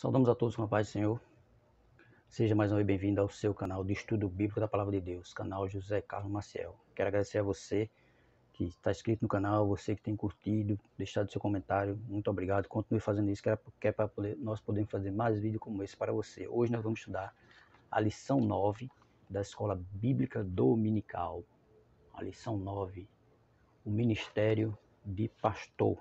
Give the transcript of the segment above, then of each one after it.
Saudamos a todos com a paz do Senhor. Seja mais uma vez bem-vindo ao seu canal de estudo bíblico da Palavra de Deus, canal José Carlos Maciel. Quero agradecer a você que está inscrito no canal, você que tem curtido, deixado seu comentário. Muito obrigado. Continue fazendo isso, que é para nós podermos fazer mais vídeos como esse para você. Hoje nós vamos estudar a lição 9 da Escola Bíblica Dominical. A lição 9, o Ministério de Pastor.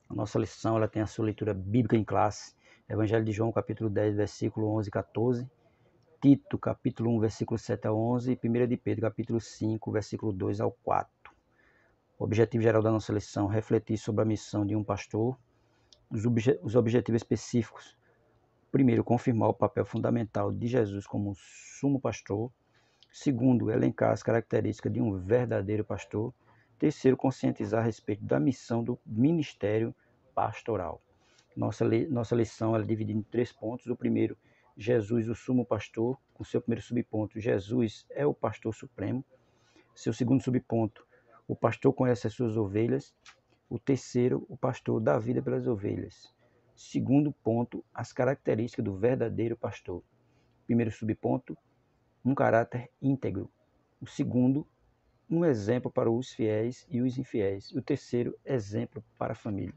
A nossa lição ela tem a sua leitura bíblica em classe. Evangelho de João, capítulo 10, versículo 11 e 14. Tito, capítulo 1, versículo 7 a 11. E 1 de Pedro, capítulo 5, versículo 2 ao 4. O objetivo geral da nossa lição é refletir sobre a missão de um pastor. Os objetivos específicos. Primeiro, confirmar o papel fundamental de Jesus como sumo pastor. Segundo, elencar as características de um verdadeiro pastor. Terceiro, conscientizar a respeito da missão do ministério pastoral. Nossa lição é dividida em 3 pontos. O primeiro, Jesus, o sumo pastor, com seu primeiro subponto, Jesus é o pastor supremo. Seu segundo subponto, o pastor conhece as suas ovelhas. O terceiro, o pastor dá vida pelas ovelhas. Segundo ponto, as características do verdadeiro pastor. Primeiro subponto, um caráter íntegro. O segundo, um exemplo para os fiéis e os infiéis. E o terceiro, exemplo para a família.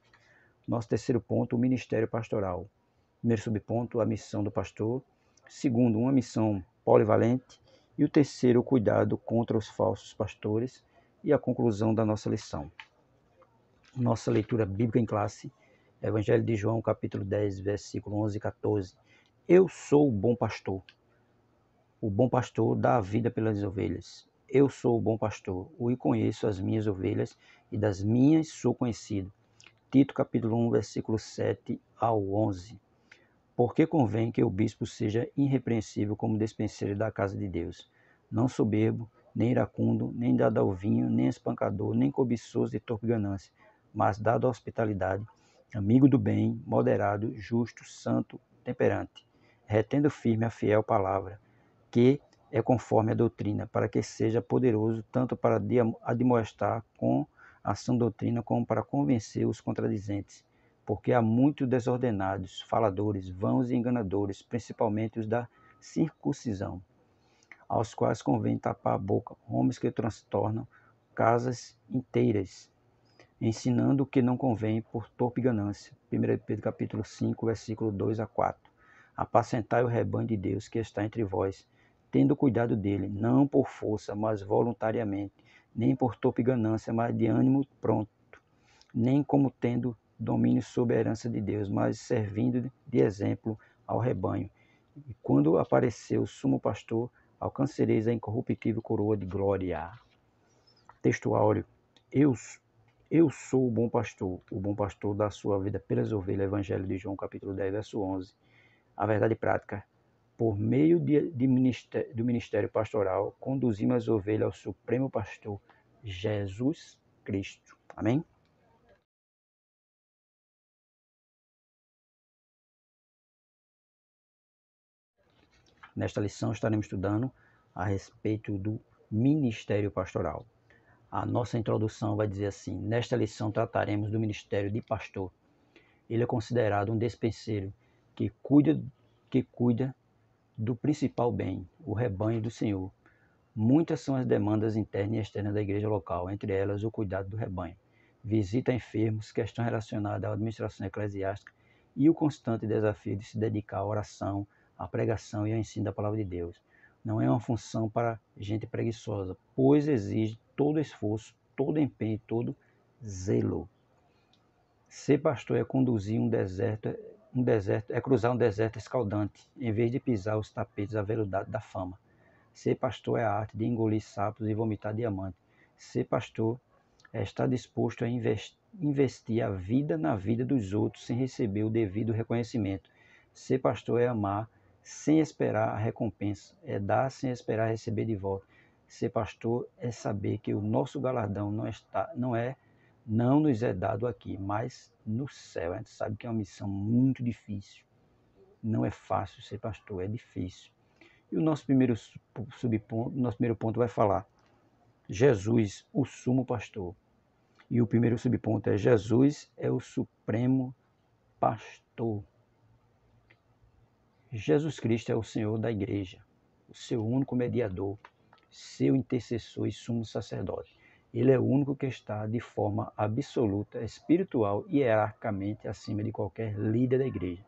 Nosso terceiro ponto, o ministério pastoral. Primeiro subponto, a missão do pastor. Segundo, uma missão polivalente. E o terceiro, o cuidado contra os falsos pastores. E a conclusão da nossa lição. Nossa leitura bíblica em classe, Evangelho de João, capítulo 10, versículo 11 e 14. Eu sou o bom pastor. O bom pastor dá a vida pelas ovelhas. Eu sou o bom pastor, e conheço as minhas ovelhas, e das minhas sou conhecido. Tito, capítulo 1, versículo 7 ao 11. Porque convém que o bispo seja irrepreensível como despenseiro da casa de Deus, não soberbo, nem iracundo, nem dado ao vinho, nem espancador, nem cobiçoso de torpe ganância, mas dado à hospitalidade, amigo do bem, moderado, justo, santo, temperante, retendo firme a fiel palavra, que é conforme a doutrina, para que seja poderoso tanto para admoestar com a sã doutrina, como para convencer os contradizentes. Porque há muitos desordenados, faladores, vãos e enganadores, principalmente os da circuncisão, aos quais convém tapar a boca, homens que transtornam casas inteiras, ensinando o que não convém por torpe ganância. 1 Pedro capítulo 5, versículo 2 a 4. Apacentai o rebanho de Deus que está entre vós, tendo cuidado dele, não por força, mas voluntariamente, nem por torpe ganância, mas de ânimo pronto, nem como tendo domínio sobre a herança de Deus, mas servindo de exemplo ao rebanho. E quando aparecer o sumo pastor, alcançareis a incorruptível coroa de glória. Texto áureo. Eu sou o bom pastor dá a sua vida pelas ovelhas. Evangelho de João, capítulo 10, verso 11. A verdade prática. Por meio do ministério pastoral, conduzimos as ovelhas ao supremo pastor, Jesus Cristo. Amém? Nesta lição estaremos estudando a respeito do ministério pastoral. A nossa introdução vai dizer assim: nesta lição trataremos do ministério de pastor. Ele é considerado um despenseiro que cuida do principal bem, o rebanho do Senhor. Muitas são as demandas internas e externas da igreja local, entre elas o cuidado do rebanho, visita a enfermos, questões relacionadas à administração eclesiástica e o constante desafio de se dedicar à oração, à pregação e ao ensino da palavra de Deus. Não é uma função para gente preguiçosa, pois exige todo esforço, todo empenho e todo zelo. Ser pastor é conduzir é cruzar um deserto escaldante, em vez de pisar os tapetes aveludados da fama. Ser pastor é a arte de engolir sapos e vomitar diamantes. Ser pastor é estar disposto a investir a vida na vida dos outros sem receber o devido reconhecimento. Ser pastor é amar sem esperar a recompensa, é dar sem esperar receber de volta. Ser pastor é saber que o nosso galardão não nos é dado aqui, mas no céu. A gente sabe que é uma missão muito difícil. Não é fácil ser pastor, é difícil. E o nosso primeiro ponto vai falar Jesus, o sumo pastor. E o primeiro subponto é Jesus é o supremo pastor. Jesus Cristo é o Senhor da igreja, o seu único mediador, seu intercessor e sumo sacerdote. Ele é o único que está de forma absoluta, espiritual e hierarquicamente acima de qualquer líder da igreja.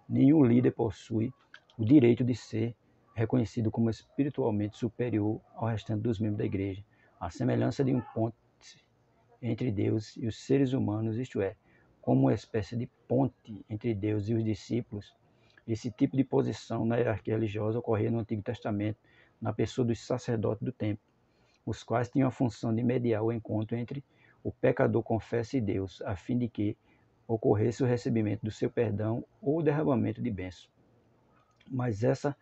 Nenhum líder possui o direito de ser reconhecido como espiritualmente superior ao restante dos membros da igreja, à semelhança de um ponte entre Deus e os seres humanos, isto é, como uma espécie de ponte entre Deus e os discípulos. Esse tipo de posição na hierarquia religiosa ocorria no Antigo Testamento, na pessoa dos sacerdotes do templo, os quais tinham a função de mediar o encontro entre o pecador confesso e Deus, a fim de que ocorresse o recebimento do seu perdão ou o derramamento de bênção. Mas essa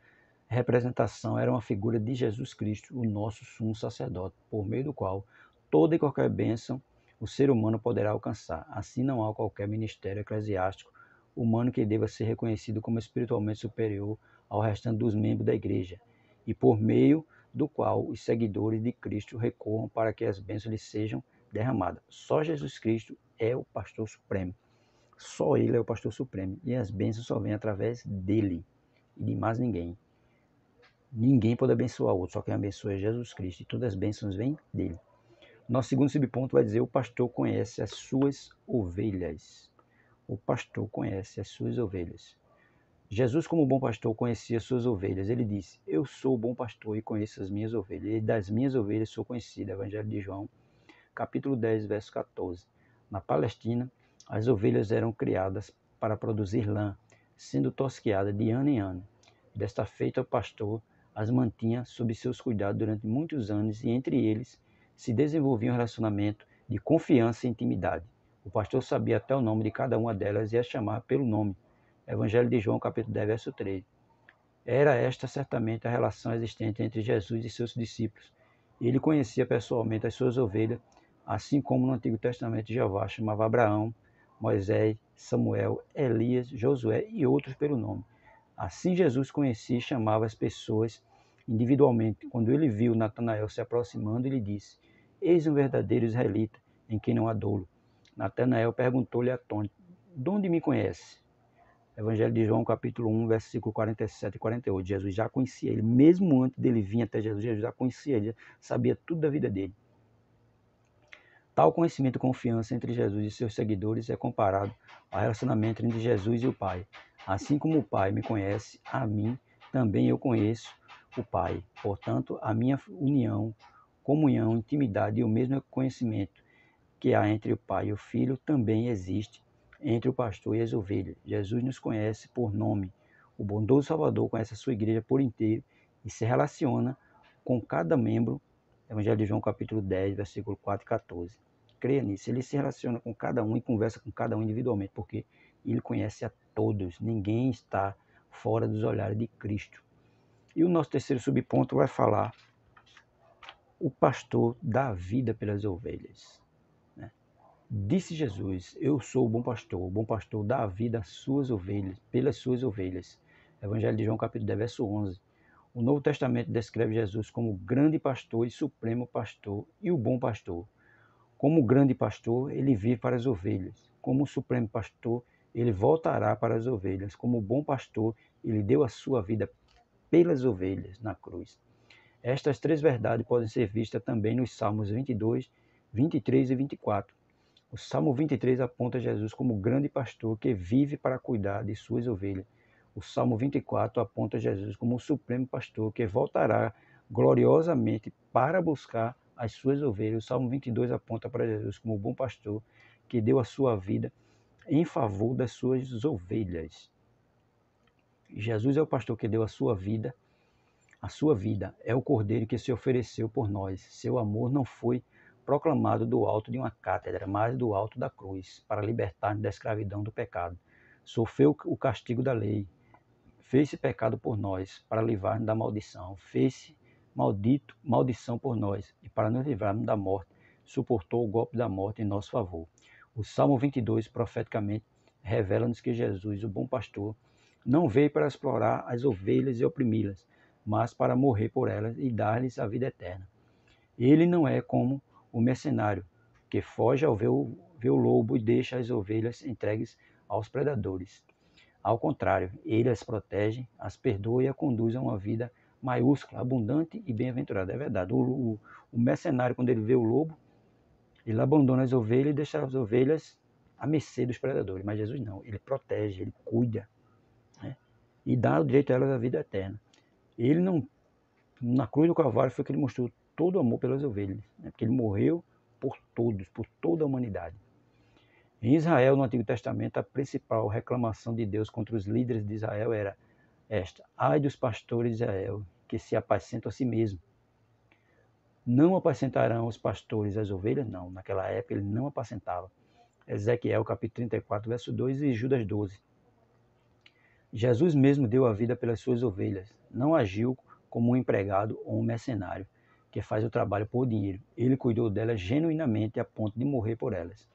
representação era uma figura de Jesus Cristo, o nosso sumo sacerdote, por meio do qual toda e qualquer bênção o ser humano poderá alcançar. Assim não há qualquer ministério eclesiástico humano que deva ser reconhecido como espiritualmente superior ao restante dos membros da igreja, e por meio do qual os seguidores de Cristo recorram para que as bênçãos lhes sejam derramadas. Só Jesus Cristo é o pastor supremo. Só ele é o pastor supremo. E as bênçãos só vêm através dele e de mais ninguém. Ninguém pode abençoar outro, só quem abençoa é Jesus Cristo. E todas as bênçãos vêm dele. Nosso segundo subponto vai dizer: o pastor conhece as suas ovelhas. O pastor conhece as suas ovelhas. Jesus, como bom pastor, conhecia as suas ovelhas. Ele disse: eu sou o bom pastor e conheço as minhas ovelhas. E das minhas ovelhas sou conhecido. Evangelho de João, capítulo 10, verso 14. Na Palestina, as ovelhas eram criadas para produzir lã, sendo tosqueadas de ano em ano. Desta feita, o pastor as mantinha sob seus cuidados durante muitos anos e entre eles se desenvolvia um relacionamento de confiança e intimidade. O pastor sabia até o nome de cada uma delas e as chamava pelo nome. Evangelho de João, capítulo 10, verso 3. Era esta certamente a relação existente entre Jesus e seus discípulos. Ele conhecia pessoalmente as suas ovelhas, assim como no Antigo Testamento Jeová chamava Abraão, Moisés, Samuel, Elias, Josué e outros pelo nome. Assim Jesus conhecia e chamava as pessoas individualmente. Quando ele viu Natanael se aproximando, ele disse: eis um verdadeiro israelita, em quem não há dolo. Natanael perguntou-lhe atônito: de onde me conhece? Evangelho de João, capítulo 1, versículo 47 e 48. Jesus já conhecia ele, mesmo antes dele vir até Jesus, Jesus já conhecia ele, já sabia tudo da vida dele. Tal conhecimento e confiança entre Jesus e seus seguidores é comparado ao relacionamento entre Jesus e o Pai. Assim como o Pai me conhece, a mim também eu conheço o Pai. Portanto, a minha união, comunhão, intimidade e o mesmo conhecimento que há entre o Pai e o Filho também existe entre o pastor e as ovelhas. Jesus nos conhece por nome. O bondoso Salvador conhece a sua igreja por inteiro e se relaciona com cada membro. Evangelho de João, capítulo 10, versículo 4 e 14. Creia nisso. Ele se relaciona com cada um e conversa com cada um individualmente, porque ele conhece a todos. Ninguém está fora dos olhares de Cristo. E o nosso terceiro subponto vai falar: o pastor dá vida pelas ovelhas. Disse Jesus: eu sou o bom pastor dá a vida às suas ovelhas, pelas suas ovelhas. Evangelho de João, capítulo 10, verso 11. O Novo Testamento descreve Jesus como grande pastor e supremo pastor e o bom pastor. Como grande pastor, ele vive para as ovelhas. Como supremo pastor, ele voltará para as ovelhas. Como bom pastor, ele deu a sua vida pelas ovelhas na cruz. Estas três verdades podem ser vistas também nos Salmos 22, 23 e 24. O Salmo 23 aponta Jesus como grande pastor que vive para cuidar de suas ovelhas. O Salmo 24 aponta Jesus como o supremo pastor que voltará gloriosamente para buscar as suas ovelhas. O Salmo 22 aponta para Jesus como o bom pastor que deu a sua vida em favor das suas ovelhas. Jesus é o pastor que deu a sua vida. A sua vida é o cordeiro que se ofereceu por nós. Seu amor não foi proclamado do alto de uma cátedra, mas do alto da cruz, para libertar-nos da escravidão do pecado. Sofreu o castigo da lei, fez-se pecado por nós, para livrar-nos da maldição. Fez-se maldição por nós, e para nos livrarmos da morte, suportou o golpe da morte em nosso favor. O Salmo 22, profeticamente, revela-nos que Jesus, o bom pastor, não veio para explorar as ovelhas e oprimi-las, mas para morrer por elas e dar-lhes a vida eterna. Ele não é como o mercenário, que foge ao ver o lobo e deixa as ovelhas entregues aos predadores. Ao contrário, ele as protege, as perdoa e a conduz a uma vida maiúscula, abundante e bem-aventurada. É verdade. O mercenário, quando ele vê o lobo, ele abandona as ovelhas e deixa as ovelhas à mercê dos predadores. Mas Jesus não, ele protege, ele cuida, né? E dá o direito a elas à vida eterna. Ele não, na cruz do Calvário foi que ele mostrou todo o amor pelas ovelhas, né? Porque ele morreu por todos, por toda a humanidade. Em Israel, no Antigo Testamento, a principal reclamação de Deus contra os líderes de Israel era esta: ai dos pastores de Israel, que se apacentam a si mesmos. Não apacentarão os pastores as ovelhas? Não, naquela época ele não apacentava. Ezequiel capítulo 34, verso 2 e Judas 12. Jesus mesmo deu a vida pelas suas ovelhas, não agiu como um empregado ou um mercenário que faz o trabalho por dinheiro. Ele cuidou delas genuinamente a ponto de morrer por elas.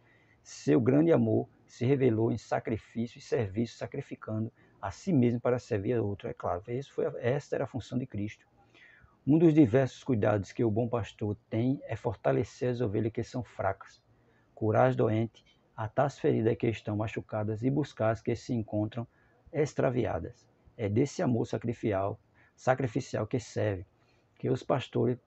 Seu grande amor se revelou em sacrifício e serviço, sacrificando a si mesmo para servir a outro. É claro, esta era a função de Cristo. Um dos diversos cuidados que o bom pastor tem é fortalecer as ovelhas que são fracas, curar as doentes, atar as feridas que estão machucadas e buscar as que se encontram extraviadas. É desse amor sacrificial que serve, que os pastores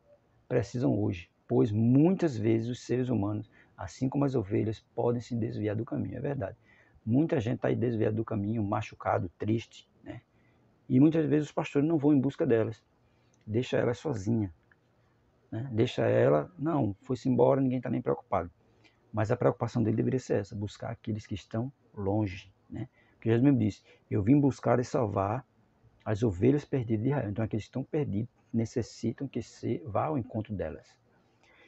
precisam hoje, pois muitas vezes os seres humanos, assim como as ovelhas, podem se desviar do caminho. É verdade. Muita gente está aí desviada do caminho, machucado, triste, né? E muitas vezes os pastores não vão em busca delas. Deixa ela sozinha, né? Deixa ela, não, foi-se embora, ninguém está nem preocupado. Mas a preocupação dele deveria ser essa, buscar aqueles que estão longe, né? Porque Jesus mesmo disse, eu vim buscar e salvar as ovelhas perdidas de Israel. Então aqueles que estão perdidos necessitam que se vá ao encontro delas.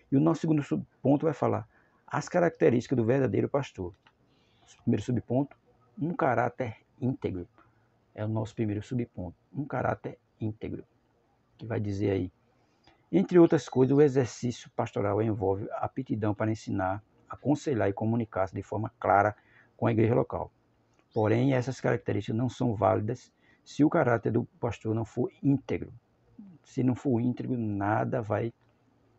E o nosso segundo subponto vai falar as características do verdadeiro pastor. O primeiro subponto, um caráter íntegro. É o nosso primeiro subponto, um caráter íntegro. Que vai dizer aí, entre outras coisas, o exercício pastoral envolve a aptidão para ensinar, aconselhar e comunicar-se de forma clara com a igreja local. Porém, essas características não são válidas se o caráter do pastor não for íntegro. Se não for íntegro, nada vai,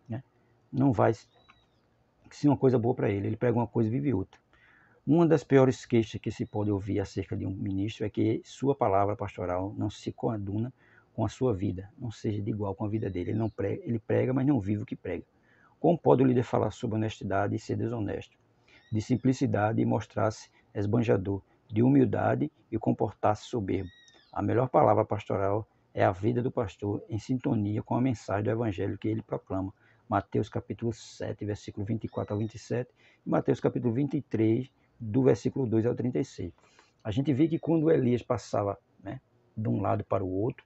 né? Não vai ser uma coisa boa para ele. Ele prega uma coisa e vive outra. Uma das piores queixas que se pode ouvir acerca de um ministro é que sua palavra pastoral não se coaduna com a sua vida, não seja de igual com a vida dele. Ele prega, mas não vive o que prega. Como pode o líder falar sobre honestidade e ser desonesto? De simplicidade e mostrar-se esbanjador, de humildade e comportar-se soberbo. A melhor palavra pastoral é a vida do pastor em sintonia com a mensagem do evangelho que ele proclama. Mateus capítulo 7, versículo 24 ao 27 e Mateus capítulo 23, do versículo 2 ao 36. A gente vê que quando Elias passava, né, de um lado para o outro,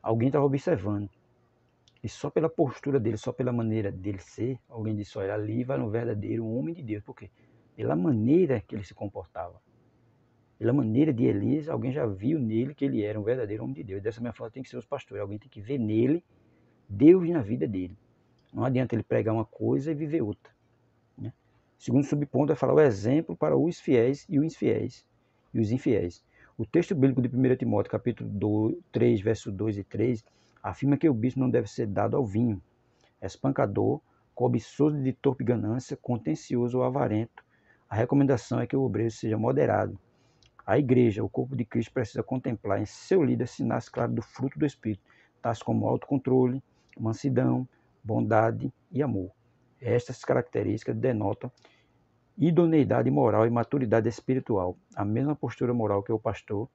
alguém estava observando. E só pela postura dele, só pela maneira dele ser, alguém disse, olha, ali vai um verdadeiro homem de Deus. Por quê? Pela maneira que ele se comportava. Pela maneira de Elias, alguém já viu nele que ele era um verdadeiro homem de Deus. Dessa mesma forma tem que ser os pastores. Alguém tem que ver nele Deus na vida dele. Não adianta ele pregar uma coisa e viver outra, né? O segundo subponto vai falar o exemplo para os fiéis e os infiéis. O texto bíblico de 1 Timóteo, capítulo 3, versos 2 e 3, afirma que o bispo não deve ser dado ao vinho, espancador, cobiçoso de torpe ganância, contencioso ou avarento. A recomendação é que o obreiro seja moderado. A igreja, o corpo de Cristo, precisa contemplar em seu líder sinais claros do fruto do Espírito, tais como autocontrole, mansidão, bondade e amor. Estas características denotam idoneidade moral e maturidade espiritual. A mesma postura moral que o pastor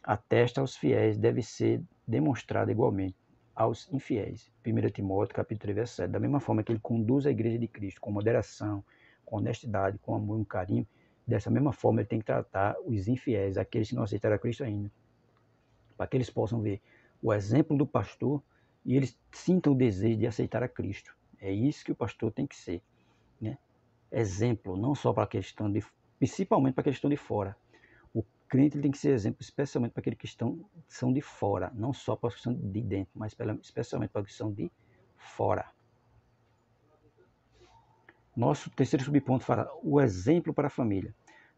atesta aos fiéis deve ser demonstrada igualmente aos infiéis. 1 Timóteo, capítulo 3, verso 7. Da mesma forma que ele conduz a igreja de Cristo com moderação, com honestidade, com amor e carinho, dessa mesma forma ele tem que tratar os infiéis, aqueles que não aceitaram a Cristo ainda, para que eles possam ver o exemplo do pastor e eles sintam o desejo de aceitar a Cristo. É isso que o pastor tem que ser, né? Exemplo, não só para a questão de, principalmente para aqueles que estão de fora. O crente tem que ser exemplo, especialmente para aqueles que são de fora, não só para os que estão de dentro, mas especialmente para os que são de fora. Nosso terceiro subponto fala o exemplo para a família.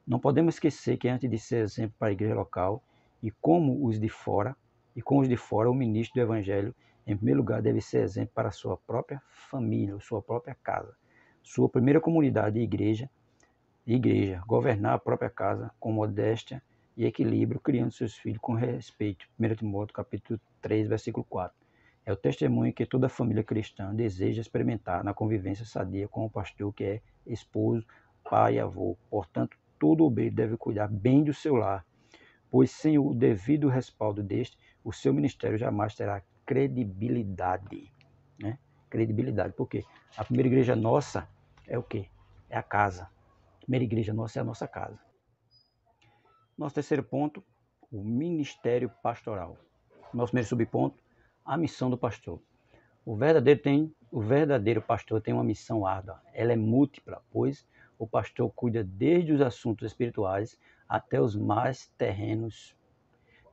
Não podemos esquecer que antes de ser exemplo para a igreja local e com os de fora, o ministro do evangelho, em primeiro lugar, deve ser exemplo para a sua própria família, sua própria casa. Sua primeira comunidade e igreja, governar a própria casa com modéstia e equilíbrio, criando seus filhos com respeito. 1 Timóteo capítulo 3, versículo 4. É o testemunho que toda família cristã deseja experimentar na convivência sadia com o pastor que é esposo, pai e avô. Portanto, todo obreiro deve cuidar bem do seu lar, pois sem o devido respaldo deste, o seu ministério jamais terá credibilidade. Né? Credibilidade, por quê? A primeira igreja nossa é o quê? É a casa. A primeira igreja nossa é a nossa casa. Nosso terceiro ponto, o ministério pastoral. Nosso primeiro subponto, a missão do pastor. O verdadeiro pastor tem uma missão árdua. Ela é múltipla, pois o pastor cuida desde os assuntos espirituais até os mais terrenos.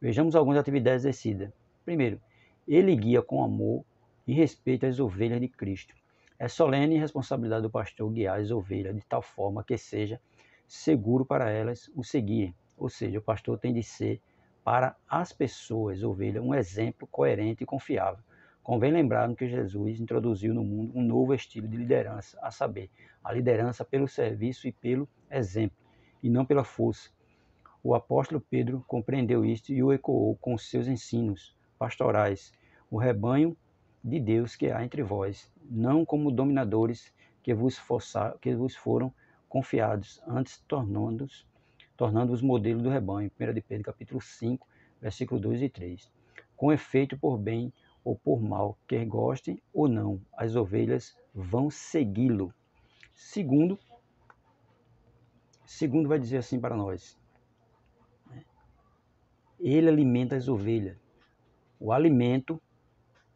Vejamos algumas atividades exercidas. Primeiro, ele guia com amor e respeito as ovelhas de Cristo. É solene responsabilidade do pastor guiar as ovelhas de tal forma que seja seguro para elas o seguirem. Ou seja, o pastor tem de ser para as pessoas, ovelha, um exemplo coerente e confiável. Convém lembrar que Jesus introduziu no mundo um novo estilo de liderança, a saber, a liderança pelo serviço e pelo exemplo, e não pela força. O apóstolo Pedro compreendeu isto e o ecoou com seus ensinos pastorais. O rebanho de Deus que há entre vós, não como dominadores que vos foram confiados, antes tornando-os modelo do rebanho. 1 de Pedro capítulo 5, versículos 2 e 3. Com efeito, por bem ou por mal, quer gostem ou não, as ovelhas vão segui-lo. Segundo vai dizer assim para nós: ele alimenta as ovelhas. O alimento,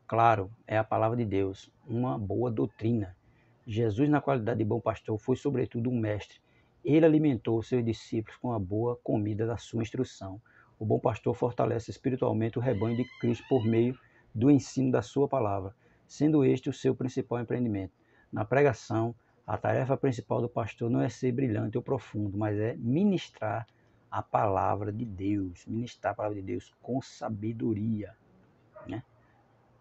claro, é a palavra de Deus, uma boa doutrina. Jesus, na qualidade de bom pastor, foi sobretudo um mestre. Ele alimentou seus discípulos com a boa comida da sua instrução. O bom pastor fortalece espiritualmente o rebanho de Cristo por meio do ensino da sua palavra, sendo este o seu principal empreendimento. Na pregação, a tarefa principal do pastor não é ser brilhante ou profundo, mas é ministrar a palavra de Deus, ministrar a palavra de Deus com sabedoria. Né?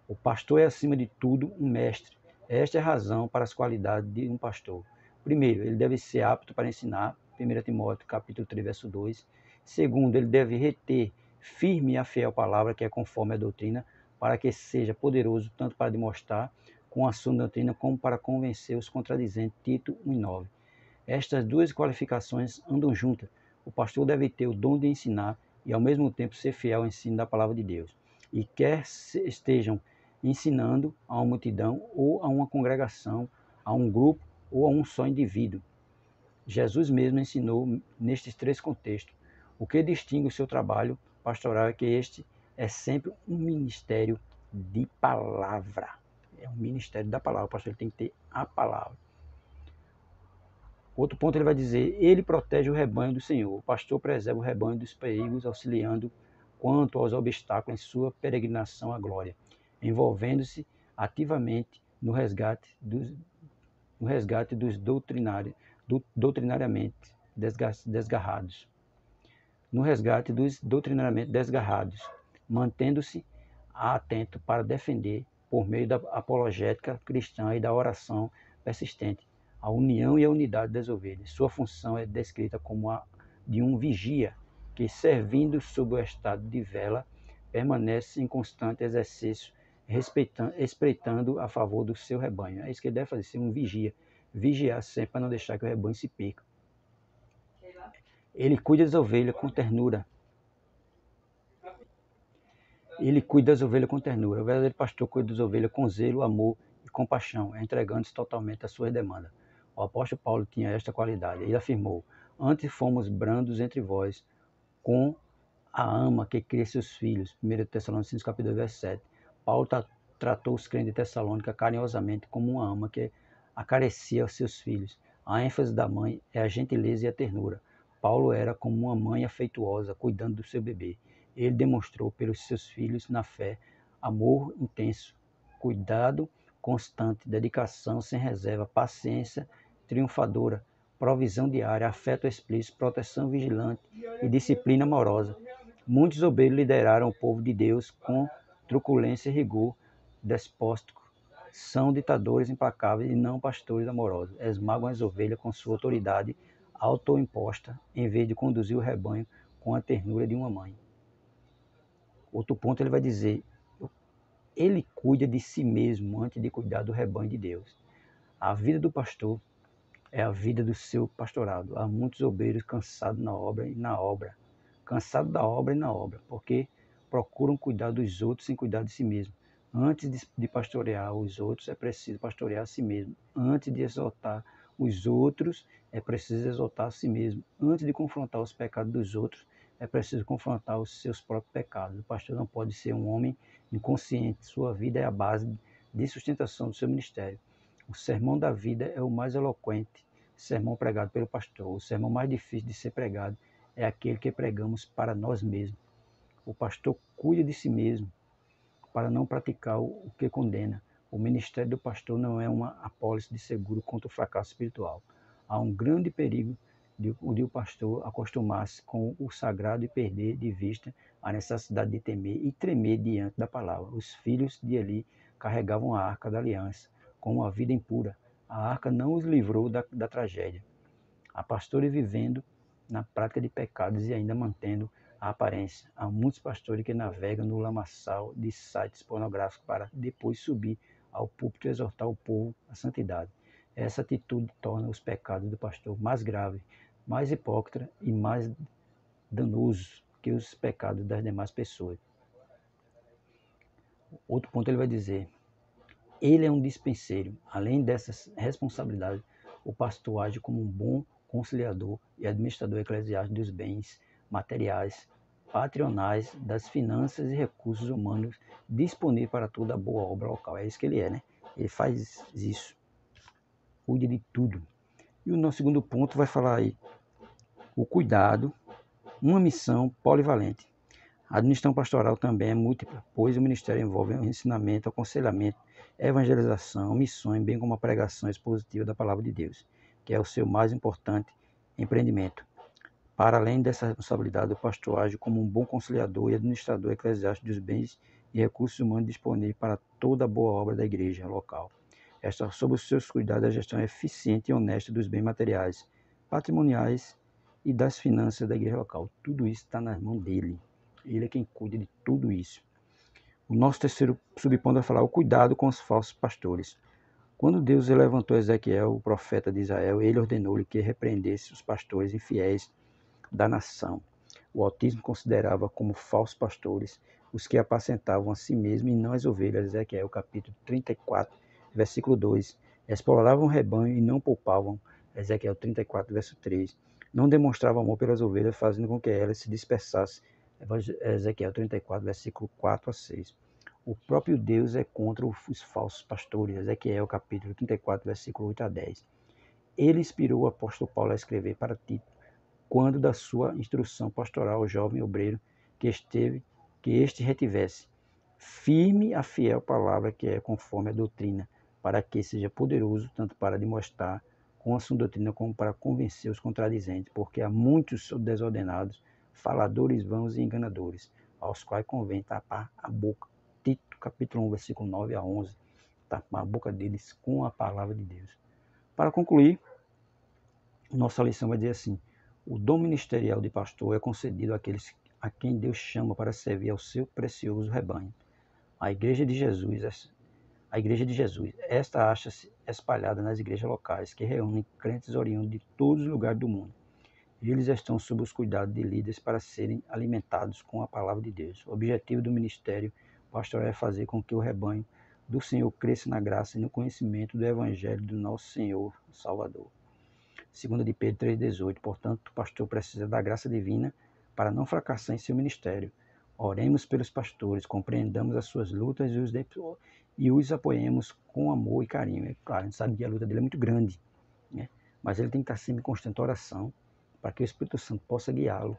O pastor é, acima de tudo, um mestre. Esta é a razão para as qualidades de um pastor. Primeiro, ele deve ser apto para ensinar, 1 Timóteo capítulo 3, verso 2. Segundo, ele deve reter firme e a fiel palavra, que é conforme a doutrina, para que seja poderoso tanto para demonstrar com a sua doutrina, como para convencer os contradizentes. Tito 1,9. Estas duas qualificações andam juntas. O pastor deve ter o dom de ensinar e, ao mesmo tempo, ser fiel ao ensino da palavra de Deus. E quer estejam ensinando a uma multidão ou a uma congregação, a um grupo ou a um só indivíduo. Jesus mesmo ensinou nestes três contextos. O que distingue o seu trabalho pastoral é que este é sempre um ministério de palavra. É um ministério da palavra. O pastor tem que ter a palavra. Outro ponto ele vai dizer, ele protege o rebanho do Senhor. O pastor preserva o rebanho dos perigos, auxiliando quanto aos obstáculos em sua peregrinação à glória, envolvendo-se ativamente no resgate dos doutrinariamente desgarrados. Mantendo-se atento para defender, por meio da apologética cristã e da oração persistente, a união e a unidade das ovelhas. Sua função é descrita como a de um vigia, que, servindo sob o estado de vela, permanece em constante exercício, espreitando a favor do seu rebanho. É isso que ele deve fazer, ser um vigia. Vigiar sempre para não deixar que o rebanho se perca. Ele cuida das ovelhas com ternura. O verdadeiro pastor cuida das ovelhas com zelo, amor e compaixão, entregando-se totalmente às suas demandas. O apóstolo Paulo tinha esta qualidade. Ele afirmou: antes fomos brandos entre vós, com a ama que cria seus filhos. 1 Tessalonicenses capítulo 2, verso 7. Paulo tratou os crentes de Tessalônica carinhosamente como uma ama que acaricia os seus filhos. A ênfase da mãe é a gentileza e a ternura. Paulo era como uma mãe afetuosa, cuidando do seu bebê. Ele demonstrou pelos seus filhos na fé amor intenso, cuidado constante, dedicação sem reserva, paciência triunfadora, provisão diária, afeto explícito, proteção vigilante e disciplina amorosa. Muitos obreiros lideraram o povo de Deus com truculência e rigor despótico. São ditadores implacáveis e não pastores amorosos. Esmagam as ovelhas com sua autoridade autoimposta, em vez de conduzir o rebanho com a ternura de uma mãe. Outro ponto ele vai dizer, ele cuida de si mesmo antes de cuidar do rebanho de Deus. A vida do pastor é a vida do seu pastorado. Há muitos obreiros cansados na obra e na obra. Cansados da obra e na obra, porque procuram cuidar dos outros sem cuidar de si mesmo. Antes de pastorear os outros, é preciso pastorear a si mesmo. Antes de exaltar os outros, é preciso exaltar a si mesmo. Antes de confrontar os pecados dos outros, é preciso confrontar os seus próprios pecados. O pastor não pode ser um homem inconsciente. Sua vida é a base de sustentação do seu ministério. O sermão da vida é o mais eloquente sermão pregado pelo pastor. O sermão mais difícil de ser pregado é aquele que pregamos para nós mesmos. O pastor cuida de si mesmo para não praticar o que condena. O ministério do pastor não é uma apólice de seguro contra o fracasso espiritual. Há um grande perigo de o pastor acostumar-se com o sagrado e perder de vista a necessidade de temer e tremer diante da palavra. Os filhos de Eli carregavam a arca da aliança com uma vida impura. A arca não os livrou da tragédia. Há pastores vivendo na prática de pecados e ainda mantendo a aparência. Há muitos pastores que navegam no lamaçal de sites pornográficos para depois subir ao púlpito e exortar o povo à santidade. Essa atitude torna os pecados do pastor mais graves, mais hipócritas e mais danosos que os pecados das demais pessoas. Outro ponto ele vai dizer, ele é um dispenseiro. Além dessas responsabilidades, o pastor age como um bom conciliador e administrador eclesiástico dos bens materiais, patronais, das finanças e recursos humanos disponíveis para toda a boa obra local. É isso que ele é, né? Ele faz isso, cuida de tudo. E o nosso segundo ponto vai falar aí, o cuidado, uma missão polivalente. A administração pastoral também é múltipla, pois o ministério envolve o ensinamento, aconselhamento, evangelização, missões, bem como a pregação expositiva da palavra de Deus, que é o seu mais importante empreendimento. Para além dessa responsabilidade, o pastor age como um bom conciliador e administrador eclesiástico dos bens e recursos humanos disponíveis para toda a boa obra da igreja local. Esta sob os seus cuidados a gestão eficiente e honesta dos bens materiais, patrimoniais e das finanças da igreja local. Tudo isso está nas mãos dele. Ele é quem cuida de tudo isso. O nosso terceiro subponto vai falar o cuidado com os falsos pastores. Quando Deus levantou Ezequiel, o profeta de Israel, ele ordenou-lhe que repreendesse os pastores infiéis da nação. O Altíssimo considerava como falsos pastores os que apacentavam a si mesmos e não as ovelhas. Ezequiel capítulo 34, versículo 2. Exploravam o rebanho e não poupavam. Ezequiel 34, verso 3. Não demonstravam amor pelas ovelhas, fazendo com que elas se dispersassem. Ezequiel 34, versículo 4 a 6. O próprio Deus é contra os falsos pastores. Ezequiel capítulo 34, versículo 8 a 10. Ele inspirou o apóstolo Paulo a escrever para Tito, quando da sua instrução pastoral ao jovem obreiro que este retivesse firme a fiel palavra que é conforme a doutrina, para que seja poderoso tanto para demonstrar com a sua doutrina como para convencer os contradizentes, porque há muitos desordenados, faladores vãos e enganadores, aos quais convém tapar a boca. Tito, capítulo 1, versículo 9 a 11, tapar a boca deles com a palavra de Deus. Para concluir, nossa lição vai dizer assim, o dom ministerial de pastor é concedido àqueles a quem Deus chama para servir ao seu precioso rebanho. A Igreja de Jesus, esta acha-se espalhada nas igrejas locais, que reúnem crentes oriundos de todos os lugares do mundo. Eles estão sob os cuidados de líderes para serem alimentados com a palavra de Deus. O objetivo do ministério pastoral é fazer com que o rebanho do Senhor cresça na graça e no conhecimento do Evangelho do nosso Senhor Salvador. 2 de Pedro 3,18. Portanto, o pastor precisa da graça divina para não fracassar em seu ministério. Oremos pelos pastores, compreendamos as suas lutas e os apoiemos com amor e carinho. É claro, a gente sabe que a luta dele é muito grande, né? Mas ele tem que estar sempre em constante oração para que o Espírito Santo possa guiá-lo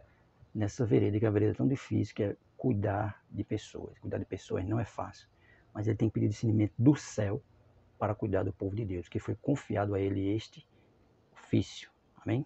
nessa vereda, que é uma vereda tão difícil, que é cuidar de pessoas. Cuidar de pessoas não é fácil, mas ele tem que pedir discernimento do céu para cuidar do povo de Deus, que foi confiado a ele este ofício. Amém?